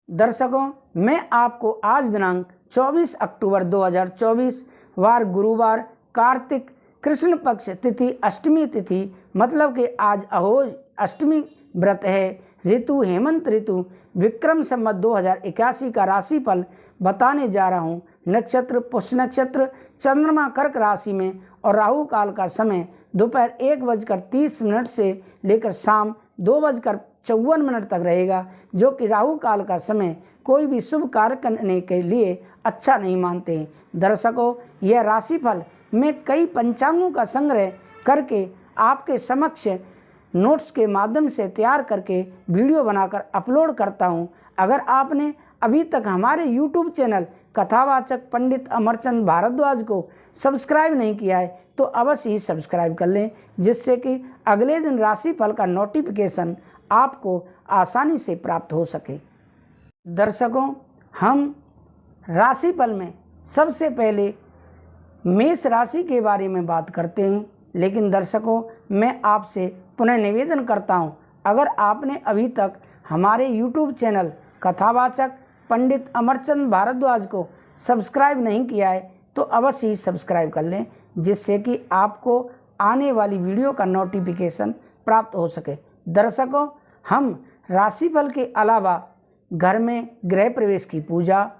दर्शकों, मैं आपको आज दिनांक 24 अक्टूबर 2024 वार गुरुवार कार्तिक कृष्ण पक्ष तिथि अष्टमी तिथि मतलब कि आज अहोज अष्टमी व्रत है। ऋतु हेमंत ऋतु विक्रम संवत 2081 का राशिफल बताने जा रहा हूँ। नक्षत्र पुष्य नक्षत्र, चंद्रमा कर्क राशि में और राहु काल का समय दोपहर 1:30 से लेकर शाम 2:54 तक रहेगा, जो कि राहु काल का समय कोई भी शुभ कार्य करने के लिए अच्छा नहीं मानते हैं। दर्शकों, यह राशिफल मैं कई पंचांगों का संग्रह करके आपके समक्ष नोट्स के माध्यम से तैयार करके वीडियो बनाकर अपलोड करता हूं। अगर आपने अभी तक हमारे YouTube चैनल कथावाचक पंडित अमरचंद भारद्वाज को सब्सक्राइब नहीं किया है तो अवश्य ही सब्सक्राइब कर लें, जिससे कि अगले दिन राशिफल का नोटिफिकेशन आपको आसानी से प्राप्त हो सके। दर्शकों, हम राशिफल में सबसे पहले मेष राशि के बारे में बात करते हैं। लेकिन दर्शकों, मैं आपसे पुनः निवेदन करता हूं, अगर आपने अभी तक हमारे YouTube चैनल कथावाचक पंडित अमरचंद भारद्वाज को सब्सक्राइब नहीं किया है तो अवश्य ही सब्सक्राइब कर लें, जिससे कि आपको आने वाली वीडियो का नोटिफिकेशन प्राप्त हो सके। दर्शकों, हम राशिफल के अलावा घर में गृह प्रवेश की पूजा,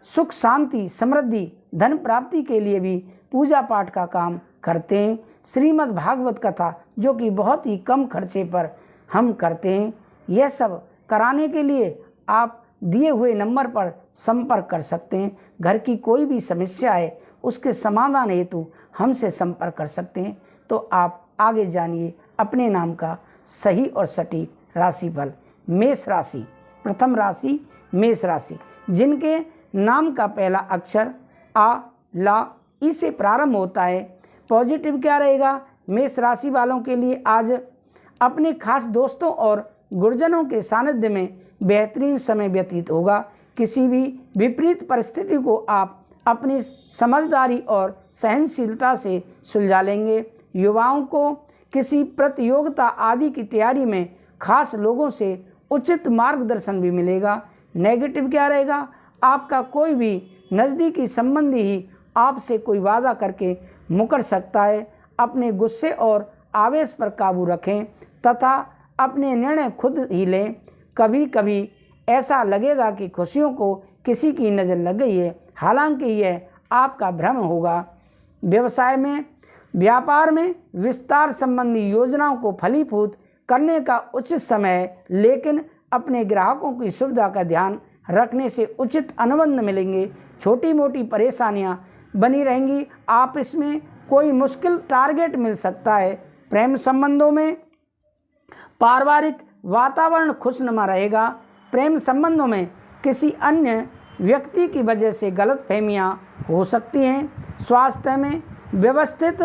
सुख शांति समृद्धि धन प्राप्ति के लिए भी पूजा पाठ का काम करते हैं। श्रीमद् भागवत कथा जो कि बहुत ही कम खर्चे पर हम करते हैं। यह सब कराने के लिए आप दिए हुए नंबर पर संपर्क कर सकते हैं। घर की कोई भी समस्या है उसके समाधान हेतु हमसे संपर्क कर सकते हैं। तो आप आगे जानिए अपने नाम का सही और सटीक राशिफल। मेष राशि, प्रथम राशि मेष राशि, जिनके नाम का पहला अक्षर आ ला ई से प्रारंभ होता है। पॉजिटिव क्या रहेगा? मेष राशि वालों के लिए आज अपने खास दोस्तों और गुरुजनों के सानिध्य में बेहतरीन समय व्यतीत होगा। किसी भी विपरीत परिस्थिति को आप अपनी समझदारी और सहनशीलता से सुलझा लेंगे। युवाओं को किसी प्रतियोगिता आदि की तैयारी में खास लोगों से उचित मार्गदर्शन भी मिलेगा। नेगेटिव क्या रहेगा? आपका कोई भी नज़दीकी संबंधी ही आपसे कोई वादा करके मुकर सकता है। अपने गुस्से और आवेश पर काबू रखें तथा अपने निर्णय खुद ही लें। कभी कभी ऐसा लगेगा कि खुशियों को किसी की नज़र लग गई है, हालांकि यह आपका भ्रम होगा। व्यवसाय में व्यापार में विस्तार संबंधी योजनाओं को फलीभूत करने का उचित समय है, लेकिन अपने ग्राहकों की सुविधा का ध्यान रखने से उचित अनुबंध मिलेंगे। छोटी मोटी परेशानियां बनी रहेंगी। आप इसमें कोई मुश्किल टारगेट मिल सकता है। प्रेम संबंधों में पारिवारिक वातावरण खुशनुमा रहेगा। प्रेम संबंधों में किसी अन्य व्यक्ति की वजह से गलतफहमियां हो सकती हैं। स्वास्थ्य में व्यवस्थित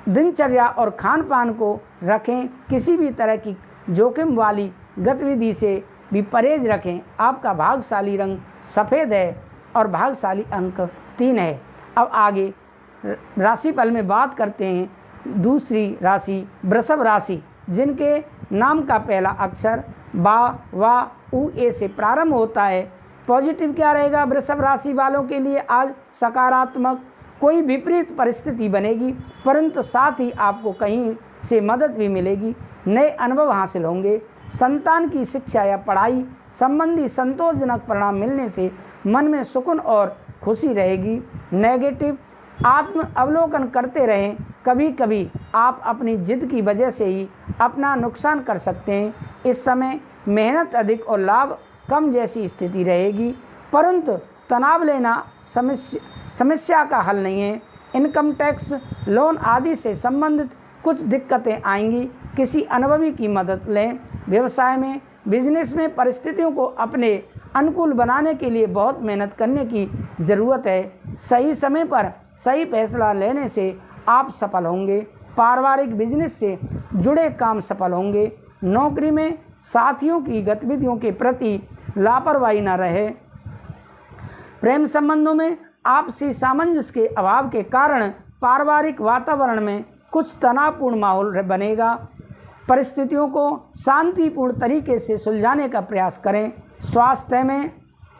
दिनचर्या और खान पान को रखें। किसी भी तरह की जोखिम वाली गतिविधि से भी परहेज रखें। आपका भाग्यशाली रंग सफ़ेद है और भाग्यशाली अंक 3 है। अब आगे राशिफल में बात करते हैं दूसरी राशि वृषभ राशि, जिनके नाम का पहला अक्षर बा वा उ ए से प्रारंभ होता है। पॉजिटिव क्या रहेगा? वृषभ राशि वालों के लिए आज सकारात्मक कोई विपरीत परिस्थिति बनेगी, परंतु साथ ही आपको कहीं से मदद भी मिलेगी। नए अनुभव हासिल होंगे। संतान की शिक्षा या पढ़ाई संबंधी संतोषजनक परिणाम मिलने से मन में सुकून और खुशी रहेगी। नेगेटिव, आत्म अवलोकन करते रहें। कभी कभी आप अपनी जिद की वजह से ही अपना नुकसान कर सकते हैं। इस समय मेहनत अधिक और लाभ कम जैसी स्थिति रहेगी, परंतु तनाव लेना समस्या का हल नहीं है। इनकम टैक्स, लोन आदि से संबंधित कुछ दिक्कतें आएंगी। किसी अनुभवी की मदद लें। व्यवसाय में बिजनेस में परिस्थितियों को अपने अनुकूल बनाने के लिए बहुत मेहनत करने की ज़रूरत है। सही समय पर सही फैसला लेने से आप सफल होंगे। पारिवारिक बिजनेस से जुड़े काम सफल होंगे। नौकरी में साथियों की गतिविधियों के प्रति लापरवाही न रहे। प्रेम संबंधों में आपसी सामंजस्य के अभाव के कारण पारिवारिक वातावरण में कुछ तनावपूर्ण माहौल बनेगा। परिस्थितियों को शांतिपूर्ण तरीके से सुलझाने का प्रयास करें। स्वास्थ्य में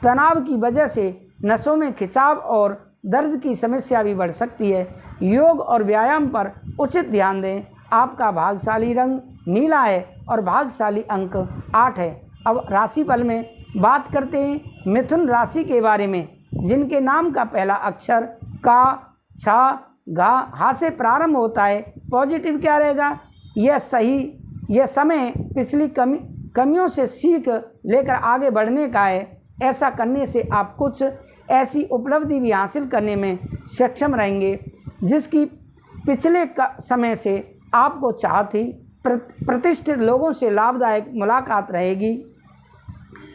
तनाव की वजह से नसों में खिंचाव और दर्द की समस्या भी बढ़ सकती है। योग और व्यायाम पर उचित ध्यान दें। आपका भाग्यशाली रंग नीला है और भाग्यशाली अंक 8 है। अब राशिफल में बात करते हैं मिथुन राशि के बारे में, जिनके नाम का पहला अक्षर का, छा, घा, हा से प्रारंभ होता है। पॉजिटिव क्या रहेगा? यह समय पिछली कमियों से सीख लेकर आगे बढ़ने का है। ऐसा करने से आप कुछ ऐसी उपलब्धि भी हासिल करने में सक्षम रहेंगे जिसकी पिछले समय से आपको चाह थी। प्रतिष्ठित लोगों से लाभदायक मुलाकात रहेगी।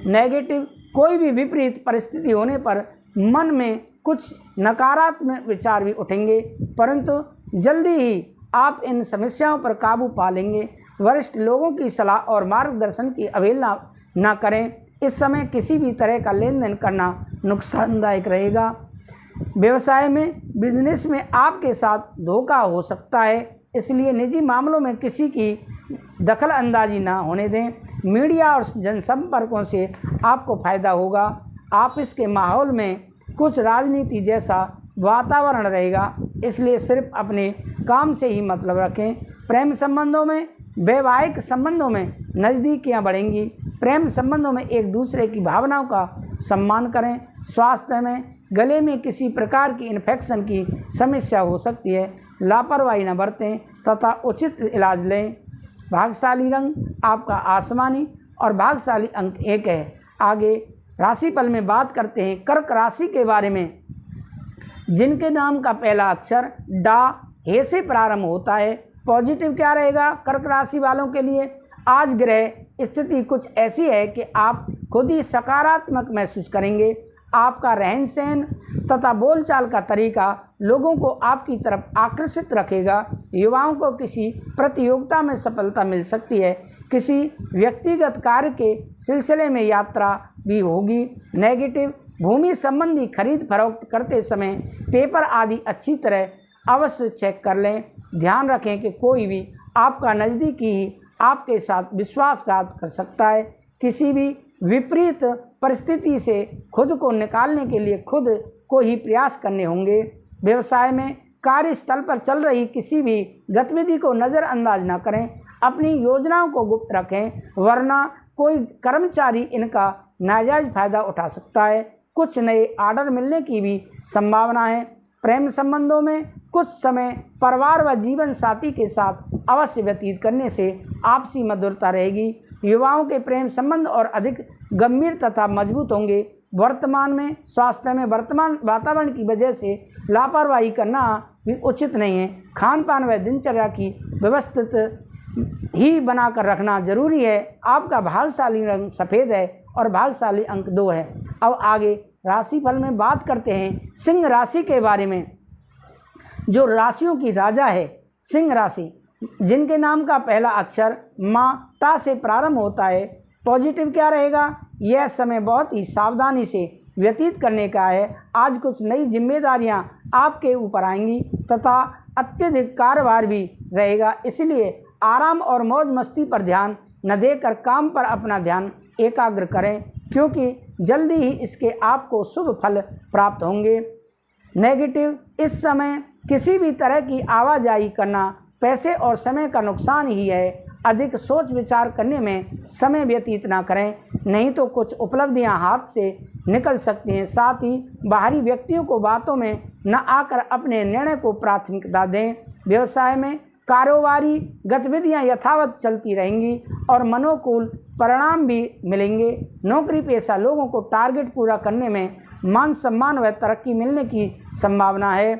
नेगेटिव, कोई भी विपरीत परिस्थिति होने पर मन में कुछ नकारात्मक विचार भी उठेंगे, परंतु जल्दी ही आप इन समस्याओं पर काबू पा लेंगे। वरिष्ठ लोगों की सलाह और मार्गदर्शन की अवहेलना न करें। इस समय किसी भी तरह का लेन देन करना नुकसानदायक रहेगा। व्यवसाय में, बिजनेस में आपके साथ धोखा हो सकता है, इसलिए निजी मामलों में किसी की दखल अंदाजी ना होने दें। मीडिया और जनसंपर्कों से आपको फ़ायदा होगा। ऑफिस के माहौल में कुछ राजनीति जैसा वातावरण रहेगा, इसलिए सिर्फ अपने काम से ही मतलब रखें। प्रेम संबंधों में, वैवाहिक संबंधों में नज़दीकियाँ बढ़ेंगी। प्रेम संबंधों में एक दूसरे की भावनाओं का सम्मान करें। स्वास्थ्य में, गले में किसी प्रकार की इन्फेक्शन की समस्या हो सकती है, लापरवाही न बरतें तथा उचित इलाज लें। भाग्यशाली रंग आपका आसमानी और भाग्यशाली अंक 1 है। आगे राशिफल में बात करते हैं कर्क राशि के बारे में, जिनके नाम का पहला अक्षर डा, हे से प्रारंभ होता है। पॉजिटिव क्या रहेगा कर्क राशि वालों के लिए? आज ग्रह स्थिति कुछ ऐसी है कि आप खुद ही सकारात्मक महसूस करेंगे। आपका रहन सहन तथा बोलचाल का तरीका लोगों को आपकी तरफ आकर्षित रखेगा। युवाओं को किसी प्रतियोगिता में सफलता मिल सकती है। किसी व्यक्तिगत कार्य के सिलसिले में यात्रा भी होगी। नेगेटिव, भूमि संबंधी खरीद फरोख्त करते समय पेपर आदि अच्छी तरह अवश्य चेक कर लें। ध्यान रखें कि कोई भी आपका नज़दीकी ही आपके साथ विश्वासघात कर सकता है। किसी भी विपरीत परिस्थिति से खुद को निकालने के लिए खुद को ही प्रयास करने होंगे। व्यवसाय में, कार्यस्थल पर चल रही किसी भी गतिविधि को नज़रअंदाज न करें। अपनी योजनाओं को गुप्त रखें, वरना कोई कर्मचारी इनका नाजायज फायदा उठा सकता है। कुछ नए ऑर्डर मिलने की भी संभावना है। प्रेम संबंधों में कुछ समय परिवार व जीवन साथी के साथ अवश्य व्यतीत करने से आपसी मधुरता रहेगी। युवाओं के प्रेम संबंध और अधिक गंभीर तथा मजबूत होंगे। वर्तमान में स्वास्थ्य में वर्तमान वातावरण की वजह से लापरवाही करना भी उचित नहीं है। खान पान व दिनचर्या की व्यवस्थित ही बनाकर रखना जरूरी है। आपका भाग्यशाली रंग सफ़ेद है और भाग्यशाली अंक 2 है। अब आगे राशिफल में बात करते हैं सिंह राशि के बारे में, जो राशियों की राजा है। सिंह राशि, जिनके नाम का पहला अक्षर मा, टा से प्रारंभ होता है। पॉजिटिव क्या रहेगा? यह समय बहुत ही सावधानी से व्यतीत करने का है। आज कुछ नई जिम्मेदारियां आपके ऊपर आएंगी तथा अत्यधिक कार्यभार भी रहेगा, इसलिए आराम और मौज मस्ती पर ध्यान न देकर काम पर अपना ध्यान एकाग्र करें, क्योंकि जल्दी ही इसके आपको शुभ फल प्राप्त होंगे। नेगेटिव, इस समय किसी भी तरह की आवाजाही करना पैसे और समय का नुकसान ही है। अधिक सोच विचार करने में समय व्यतीत ना करें, नहीं तो कुछ उपलब्धियां हाथ से निकल सकती हैं। साथ ही बाहरी व्यक्तियों को बातों में न आकर अपने निर्णय को प्राथमिकता दें। व्यवसाय में कारोबारी गतिविधियां यथावत चलती रहेंगी और मनोकूल परिणाम भी मिलेंगे। नौकरी पेशा लोगों को टारगेट पूरा करने में मान सम्मान व तरक्की मिलने की संभावना है।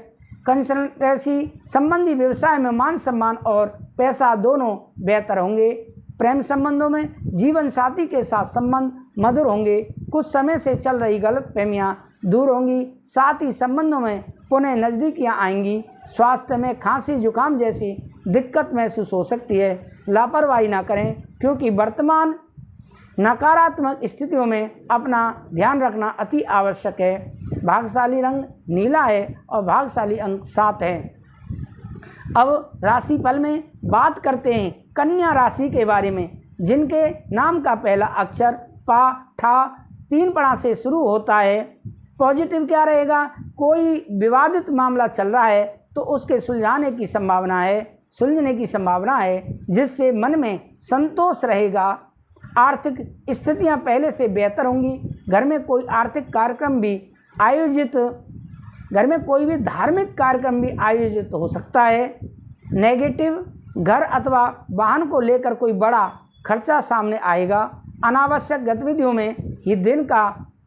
कंसल्टेंसी संबंधी व्यवसाय में मान सम्मान और पैसा दोनों बेहतर होंगे। प्रेम संबंधों में जीवन साथी के साथ संबंध मधुर होंगे। कुछ समय से चल रही गलतफहमियां दूर होंगी। साथ ही संबंधों में पुनः नज़दीकियां आएंगी। स्वास्थ्य में खांसी जुकाम जैसी दिक्कत महसूस हो सकती है। लापरवाही ना करें, क्योंकि वर्तमान नकारात्मक स्थितियों में अपना ध्यान रखना अति आवश्यक है। भाग्यशाली रंग नीला है और भाग्यशाली अंक 7 है। अब राशिफल में बात करते हैं कन्या राशि के बारे में, जिनके नाम का पहला अक्षर पा, ठा, 3 पड़ा से शुरू होता है। पॉजिटिव क्या रहेगा, कोई विवादित मामला चल रहा है तो उसके सुलझने की संभावना है जिससे मन में संतोष रहेगा। आर्थिक स्थितियां पहले से बेहतर होंगी। घर में कोई भी धार्मिक कार्यक्रम भी आयोजित हो सकता है। नेगेटिव, घर अथवा वाहन को लेकर कोई बड़ा खर्चा सामने आएगा। अनावश्यक गतिविधियों में ही दिन का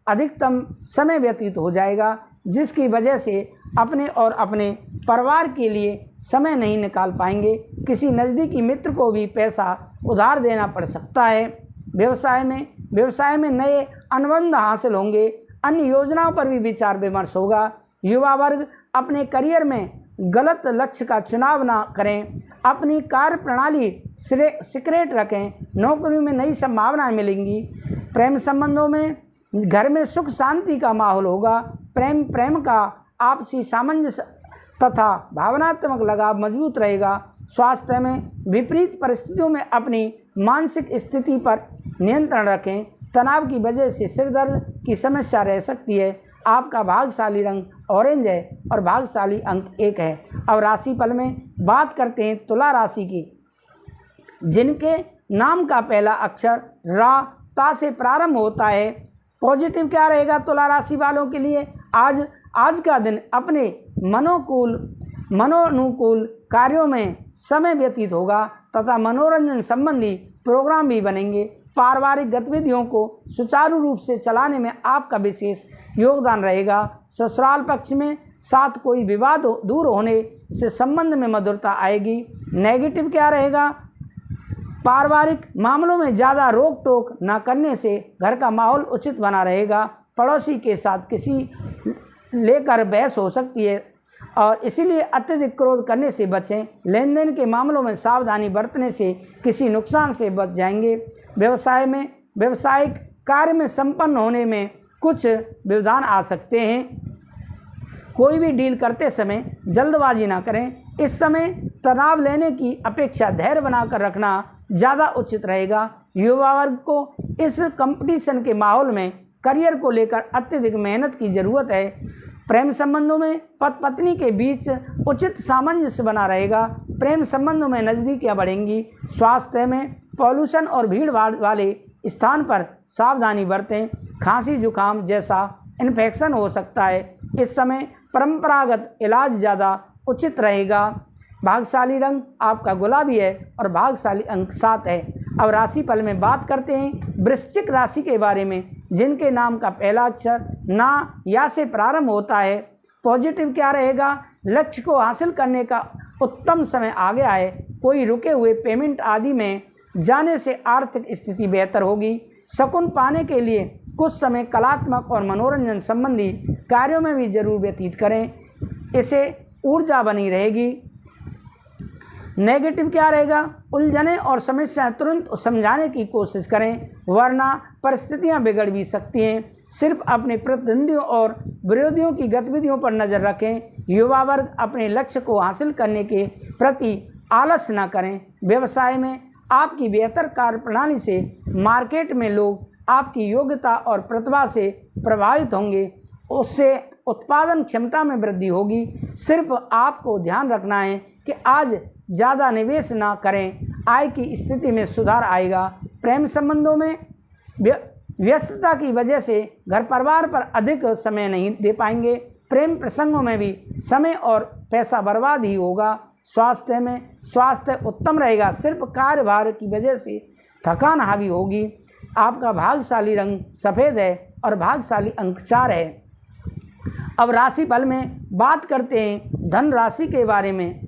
अधिकतम समय व्यतीत हो जाएगा, जिसकी वजह से अपने और अपने परिवार के लिए समय नहीं निकाल पाएंगे। किसी नज़दीकी मित्र को भी पैसा उधार देना पड़ सकता है। व्यवसाय में नए अनुबंध हासिल होंगे। अन्य योजनाओं पर भी विचार विमर्श होगा। युवा वर्ग अपने करियर में गलत लक्ष्य का चुनाव ना करें। अपनी कार्य प्रणाली सीक्रेट रखें। नौकरियों में नई संभावनाएं मिलेंगी। प्रेम संबंधों में घर में सुख शांति का माहौल होगा। प्रेम का आपसी सामंजस्य तथा भावनात्मक लगाव मजबूत रहेगा। स्वास्थ्य में विपरीत परिस्थितियों में अपनी मानसिक स्थिति पर नियंत्रण रखें। तनाव की वजह से सिर दर्द की समस्या रह सकती है। आपका भाग्यशाली रंग ऑरेंज है और भाग्यशाली अंक 1 है। अब राशिफल में बात करते हैं तुला राशि की, जिनके नाम का पहला अक्षर रा ता से प्रारंभ होता है। पॉजिटिव क्या रहेगा तुला राशि वालों के लिए, आज का दिन अपने मनोनुकूल कार्यों में समय व्यतीत होगा तथा मनोरंजन संबंधी प्रोग्राम भी बनेंगे। पारिवारिक गतिविधियों को सुचारू रूप से चलाने में आपका विशेष योगदान रहेगा। ससुराल पक्ष में साथ कोई विवाद दूर होने से संबंध में मधुरता आएगी। नेगेटिव क्या रहेगा, पारिवारिक मामलों में ज़्यादा रोक टोक न करने से घर का माहौल उचित बना रहेगा। पड़ोसी के साथ किसी लेकर बहस हो सकती है और इसीलिए अत्यधिक क्रोध करने से बचें। लेन देन के मामलों में सावधानी बरतने से किसी नुकसान से बच जाएंगे। व्यावसायिक कार्य में संपन्न होने में कुछ व्यवधान आ सकते हैं। कोई भी डील करते समय जल्दबाजी ना करें। इस समय तनाव लेने की अपेक्षा धैर्य बनाकर रखना ज़्यादा उचित रहेगा। युवा वर्ग को इस कंपटीशन के माहौल में करियर को लेकर अत्यधिक मेहनत की ज़रूरत है। प्रेम संबंधों में पति पत्नी के बीच उचित सामंजस्य बना रहेगा। प्रेम संबंधों में नज़दीकियाँ बढ़ेंगी। स्वास्थ्य में पॉल्यूशन और भीड़ भाड़ वाले स्थान पर सावधानी बरतें। खांसी जुकाम जैसा इन्फेक्शन हो सकता है। इस समय परंपरागत इलाज ज़्यादा उचित रहेगा। भाग्यशाली रंग आपका गुलाबी है और भाग्यशाली अंक 7 है। अब राशिफल में बात करते हैं वृश्चिक राशि के बारे में, जिनके नाम का पहला अक्षर ना या से प्रारंभ होता है। पॉजिटिव क्या रहेगा, लक्ष्य को हासिल करने का उत्तम समय आ गया है। कोई रुके हुए पेमेंट आदि में जाने से आर्थिक स्थिति बेहतर होगी। शकुन पाने के लिए कुछ समय कलात्मक और मनोरंजन संबंधी कार्यों में भी जरूर व्यतीत करें, इससे ऊर्जा बनी रहेगी। नेगेटिव क्या रहेगा, उलझने और समस्याएं तुरंत समझाने की कोशिश करें, वरना परिस्थितियां बिगड़ भी सकती हैं। सिर्फ अपने प्रतिद्वंदियों और विरोधियों की गतिविधियों पर नज़र रखें। युवा वर्ग अपने लक्ष्य को हासिल करने के प्रति आलस न करें। व्यवसाय में आपकी बेहतर कार्यप्रणाली से मार्केट में लोग आपकी योग्यता और प्रतिभा से प्रभावित होंगे, उससे उत्पादन क्षमता में वृद्धि होगी। सिर्फ आपको ध्यान रखना है कि आज ज़्यादा निवेश ना करें, आय की स्थिति में सुधार आएगा। प्रेम संबंधों में व्यस्तता की वजह से घर परिवार पर अधिक समय नहीं दे पाएंगे। प्रेम प्रसंगों में भी समय और पैसा बर्बाद ही होगा। स्वास्थ्य उत्तम रहेगा, सिर्फ कार्यभार की वजह से थकान हावी होगी। आपका भाग्यशाली रंग सफ़ेद है और भाग्यशाली अंक 4 है। अब राशिफल में बात करते हैं धन राशि के बारे में,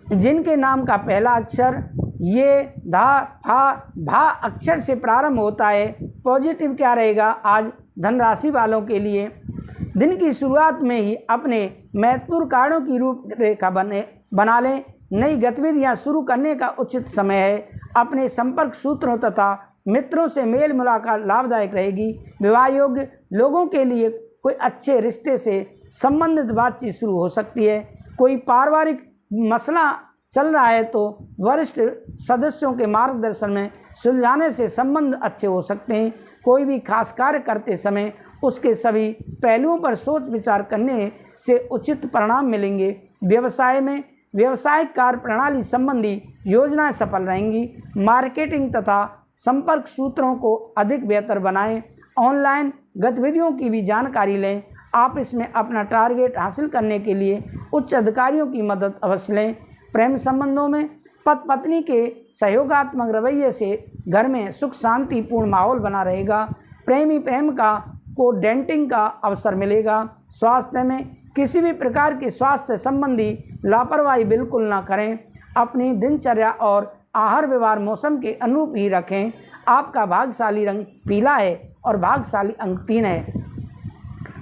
जिनके नाम का पहला अक्षर ये धा फा भा अक्षर से प्रारंभ होता है। पॉजिटिव क्या रहेगा, आज धन राशि वालों के लिए दिन की शुरुआत में ही अपने महत्वपूर्ण कार्यों की रूपरेखा बना लें। नई गतिविधियां शुरू करने का उचित समय है। अपने संपर्क सूत्रों तथा मित्रों से मेल मुलाकात लाभदायक रहेगी। विवाह योग्य लोगों के लिए कोई अच्छे रिश्ते से संबंधित बातचीत शुरू हो सकती है। कोई पारिवारिक मसला चल रहा है तो वरिष्ठ सदस्यों के मार्गदर्शन में सुलझाने से संबंध अच्छे हो सकते हैं। कोई भी खास कार्य करते समय उसके सभी पहलुओं पर सोच विचार करने से उचित परिणाम मिलेंगे। व्यवसाय में व्यवसायिक कार्य प्रणाली संबंधी योजनाएं सफल रहेंगी। मार्केटिंग तथा संपर्क सूत्रों को अधिक बेहतर बनाएं। ऑनलाइन गतिविधियों की भी जानकारी लें। आप इसमें अपना टारगेट हासिल करने के लिए उच्च अधिकारियों की मदद अवश्य लें। प्रेम संबंधों में पति पत्नी के सहयोगात्मक रवैये से घर में सुख शांतिपूर्ण माहौल बना रहेगा। प्रेमी प्रेमिका को डेटिंग का अवसर मिलेगा। स्वास्थ्य में किसी भी प्रकार की स्वास्थ्य संबंधी लापरवाही बिल्कुल ना करें। अपनी दिनचर्या और आहार व्यवहार मौसम के अनुरूप ही रखें। आपका भाग्यशाली रंग पीला है और भाग्यशाली अंक 3 है।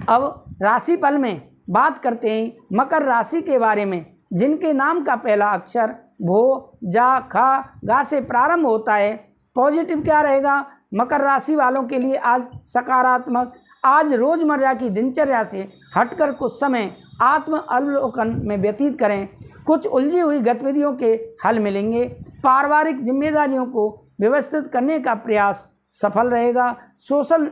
अब राशिफल में बात करते हैं मकर राशि के बारे में, जिनके नाम का पहला अक्षर भो, जा, खा, गा से प्रारंभ होता है। पॉजिटिव क्या रहेगा मकर राशि वालों के लिए आज सकारात्मक। आज रोजमर्रा की दिनचर्या से हटकर कुछ समय आत्म अवलोकन में व्यतीत करें। कुछ उलझी हुई गतिविधियों के हल मिलेंगे। पारिवारिक जिम्मेदारियों को व्यवस्थित करने का प्रयास सफल रहेगा। सोशल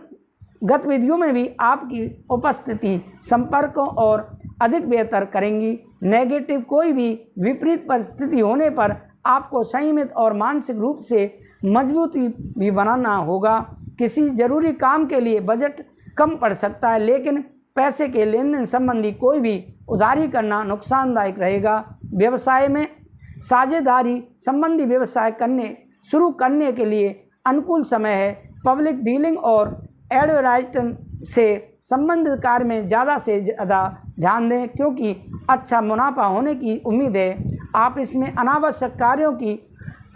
गतिविधियों में भी आपकी उपस्थिति संपर्कों और अधिक बेहतर करेंगी। नेगेटिव कोई भी विपरीत परिस्थिति होने पर आपको संयमित और मानसिक रूप से मजबूती भी बनाना होगा। किसी जरूरी काम के लिए बजट कम पड़ सकता है, लेकिन पैसे के लेन देन संबंधी कोई भी उधारी करना नुकसानदायक रहेगा। व्यवसाय में साझेदारी संबंधी व्यवसाय शुरू करने के लिए अनुकूल समय है। पब्लिक डीलिंग और एडवर्टाइजमेंट से संबंधित कार्य में ज़्यादा से ज़्यादा ध्यान दें, क्योंकि अच्छा मुनाफा होने की उम्मीद है। आप इसमें अनावश्यक कार्यों की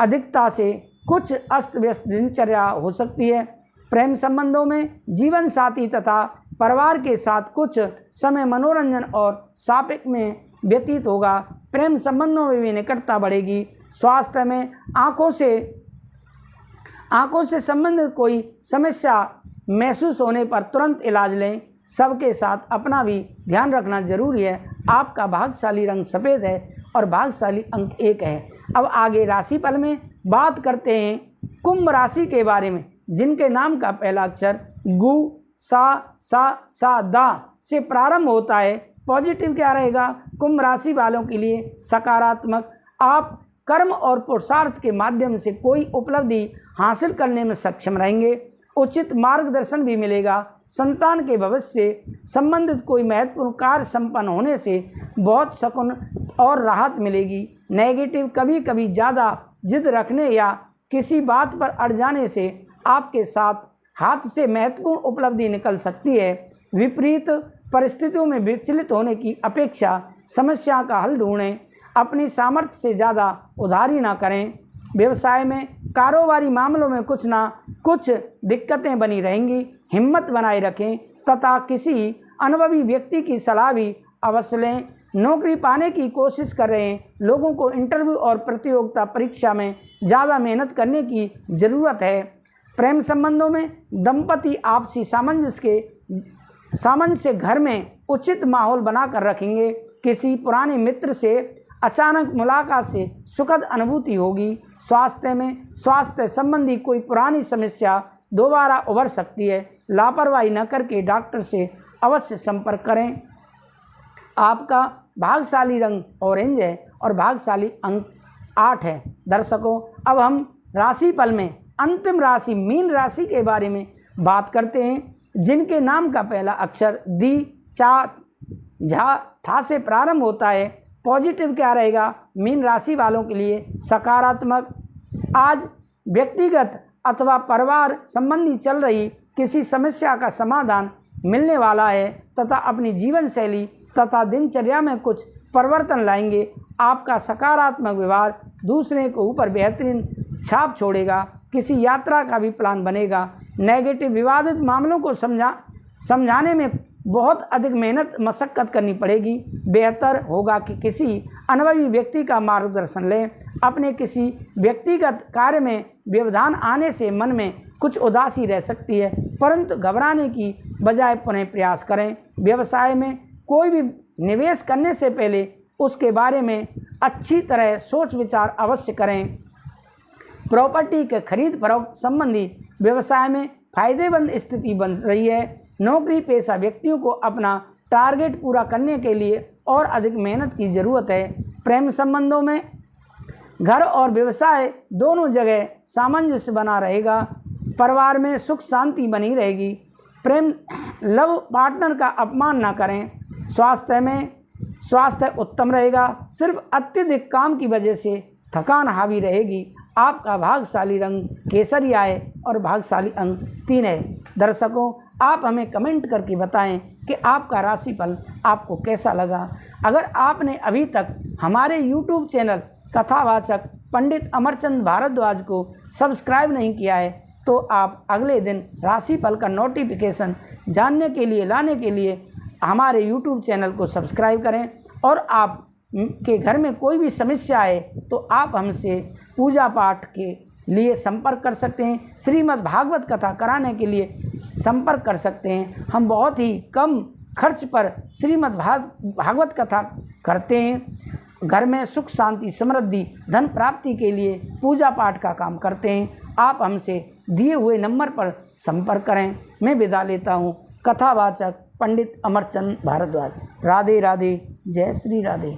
अधिकता से कुछ अस्त व्यस्त दिनचर्या हो सकती है। प्रेम संबंधों में जीवन साथी तथा परिवार के साथ कुछ समय मनोरंजन और शॉपिंग में व्यतीत होगा। प्रेम संबंधों में भी निकटता बढ़ेगी। स्वास्थ्य में आँखों से संबंधित कोई समस्या महसूस होने पर तुरंत इलाज लें। सबके साथ अपना भी ध्यान रखना जरूरी है। आपका भाग्यशाली रंग सफ़ेद है और भाग्यशाली अंक 1 है। अब आगे राशिफल में बात करते हैं कुंभ राशि के बारे में, जिनके नाम का पहला अक्षर गु, सा, दा से प्रारंभ होता है। पॉजिटिव क्या रहेगा कुंभ राशि वालों के लिए सकारात्मक। आप कर्म और पुरुषार्थ के माध्यम से कोई उपलब्धि हासिल करने में सक्षम रहेंगे। उचित मार्गदर्शन भी मिलेगा। संतान के भविष्य से संबंधित कोई महत्वपूर्ण कार्य संपन्न होने से बहुत सुकून और राहत मिलेगी। नेगेटिव कभी कभी ज़्यादा जिद रखने या किसी बात पर अड़ जाने से आपके साथ हाथ से महत्वपूर्ण उपलब्धि निकल सकती है। विपरीत परिस्थितियों में विचलित होने की अपेक्षा समस्या का हल ढूंढें। अपनी सामर्थ्य से ज़्यादा उधारी ना करें। व्यवसाय में कारोबारी मामलों में कुछ ना कुछ दिक्कतें बनी रहेंगी। हिम्मत बनाए रखें तथा किसी अनुभवी व्यक्ति की सलाह भी अवश्य लें। नौकरी पाने की कोशिश कर रहे हैं लोगों को इंटरव्यू और प्रतियोगिता परीक्षा में ज़्यादा मेहनत करने की ज़रूरत है। प्रेम संबंधों में दंपति आपसी सामंजस्य घर में उचित माहौल बनाकर रखेंगे। किसी पुराने मित्र से अचानक मुलाकात से सुखद अनुभूति होगी। स्वास्थ्य संबंधी कोई पुरानी समस्या दोबारा उभर सकती है। लापरवाही न करके डॉक्टर से अवश्य संपर्क करें। आपका भाग्यशाली रंग ऑरेंज है और भाग्यशाली अंक 8 है। दर्शकों, अब हम राशिफल में अंतिम राशि मीन राशि के बारे में बात करते हैं, जिनके नाम का पहला अक्षर दी, चा, झा, था से प्रारंभ होता है। पॉजिटिव क्या रहेगा मीन राशि वालों के लिए सकारात्मक। आज व्यक्तिगत अथवा परिवार संबंधी चल रही किसी समस्या का समाधान मिलने वाला है तथा अपनी जीवन शैली तथा दिनचर्या में कुछ परिवर्तन लाएंगे। आपका सकारात्मक व्यवहार दूसरे के ऊपर बेहतरीन छाप छोड़ेगा। किसी यात्रा का भी प्लान बनेगा। नेगेटिव विवादित मामलों को समझाने में बहुत अधिक मेहनत मशक्कत करनी पड़ेगी। बेहतर होगा कि किसी अनुभवी व्यक्ति का मार्गदर्शन लें। अपने किसी व्यक्तिगत कार्य में व्यवधान आने से मन में कुछ उदासी रह सकती है, परंतु घबराने की बजाय पुनः प्रयास करें। व्यवसाय में कोई भी निवेश करने से पहले उसके बारे में अच्छी तरह सोच विचार अवश्य करें। प्रॉपर्टी के खरीद फरोख्त संबंधी व्यवसाय में फायदेमंद स्थिति बन रही है। नौकरी पेशा व्यक्तियों को अपना टारगेट पूरा करने के लिए और अधिक मेहनत की ज़रूरत है। प्रेम संबंधों में घर और व्यवसाय दोनों जगह सामंजस्य बना रहेगा। परिवार में सुख शांति बनी रहेगी। प्रेम लव पार्टनर का अपमान ना करें। स्वास्थ्य उत्तम रहेगा। सिर्फ अत्यधिक काम की वजह से थकान हावी रहेगी। आपका भाग्यशाली रंग केसरिया है और भाग्यशाली अंक 3 है। दर्शकों, आप हमें कमेंट करके बताएं कि आपका राशिफल आपको कैसा लगा। अगर आपने अभी तक हमारे YouTube चैनल कथावाचक पंडित अमरचंद भारद्वाज को सब्सक्राइब नहीं किया है तो आप अगले दिन राशिफल का नोटिफिकेशन जानने के लिए लाने के लिए हमारे YouTube चैनल को सब्सक्राइब करें। और आप के घर में कोई भी समस्या है तो आप हमसे पूजा पाठ के लिए संपर्क कर सकते हैं। श्रीमद् भागवत कथा कराने के लिए संपर्क कर सकते हैं। हम बहुत ही कम खर्च पर श्रीमद् भागवत कथा करते हैं। घर में सुख शांति समृद्धि धन प्राप्ति के लिए पूजा पाठ का काम करते हैं। आप हमसे दिए हुए नंबर पर संपर्क करें। मैं विदा लेता हूँ। कथावाचक पंडित अमरचंद भारद्वाज। राधे राधे। जय श्री राधे।